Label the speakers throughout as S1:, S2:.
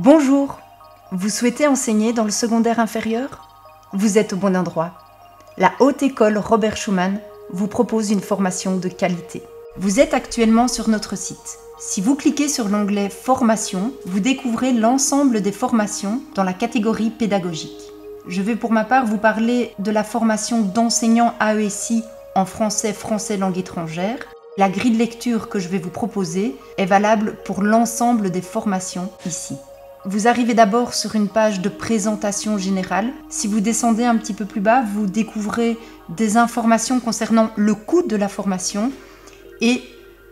S1: Bonjour, vous souhaitez enseigner dans le secondaire inférieur? Vous êtes au bon endroit. La Haute École Robert Schuman vous propose une formation de qualité. Vous êtes actuellement sur notre site. Si vous cliquez sur l'onglet Formation, vous découvrez l'ensemble des formations dans la catégorie pédagogique. Je vais pour ma part vous parler de la formation d'enseignant AESI en français langue étrangère. La grille de lecture que je vais vous proposer est valable pour l'ensemble des formations ici. Vous arrivez d'abord sur une page de présentation générale. Si vous descendez un petit peu plus bas, vous découvrez des informations concernant le coût de la formation et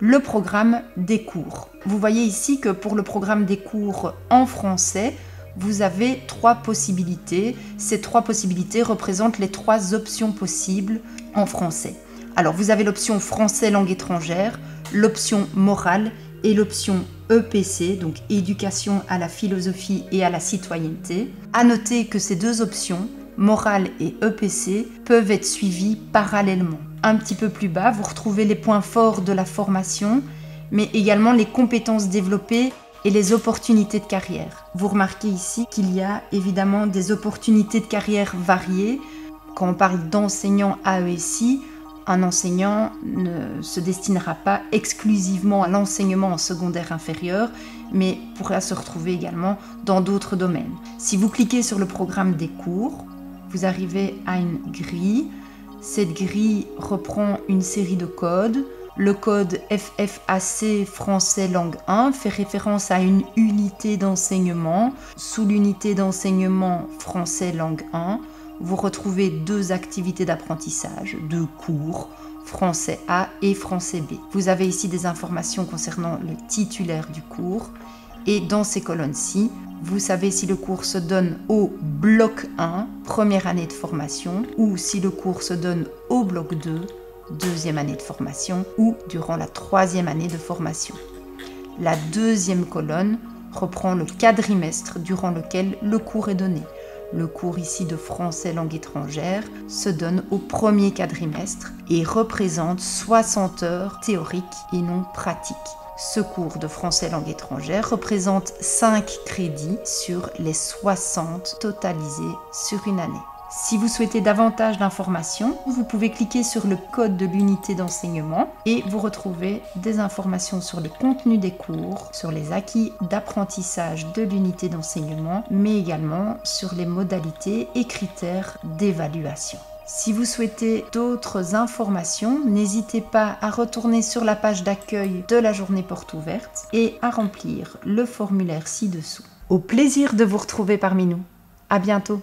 S1: le programme des cours. Vous voyez ici que pour le programme des cours en français, vous avez 3 possibilités. Ces 3 possibilités représentent les 3 options possibles en français. Alors vous avez l'option français langue étrangère, l'option morale et l'option EPC, donc éducation à la philosophie et à la citoyenneté. À noter que ces 2 options, morale et EPC, peuvent être suivies parallèlement. Un petit peu plus bas, vous retrouvez les points forts de la formation, mais également les compétences développées et les opportunités de carrière. Vous remarquez ici qu'il y a évidemment des opportunités de carrière variées. Quand on parle d'enseignant AESI, un enseignant ne se destinera pas exclusivement à l'enseignement en secondaire inférieur, mais pourra se retrouver également dans d'autres domaines. Si vous cliquez sur le programme des cours, vous arrivez à une grille. Cette grille reprend une série de codes. Le code FFAC français langue 1 fait référence à une unité d'enseignement. Sous l'unité d'enseignement français langue 1, vous retrouvez 2 activités d'apprentissage, 2 cours, français A et français B. Vous avez ici des informations concernant le titulaire du cours et dans ces colonnes-ci, vous savez si le cours se donne au bloc 1, première année de formation, ou si le cours se donne au bloc 2, deuxième année de formation, ou durant la 3e année de formation. La 2e colonne reprend le quadrimestre durant lequel le cours est donné. Le cours ici de français langue étrangère se donne au 1er quadrimestre et représente 60 heures théoriques et non pratiques. Ce cours de français langue étrangère représente 5 crédits sur les 60 totalisés sur une année. Si vous souhaitez davantage d'informations, vous pouvez cliquer sur le code de l'unité d'enseignement et vous retrouvez des informations sur le contenu des cours, sur les acquis d'apprentissage de l'unité d'enseignement, mais également sur les modalités et critères d'évaluation. Si vous souhaitez d'autres informations, n'hésitez pas à retourner sur la page d'accueil de la journée porte ouverte et à remplir le formulaire ci-dessous. Au plaisir de vous retrouver parmi nous. À bientôt.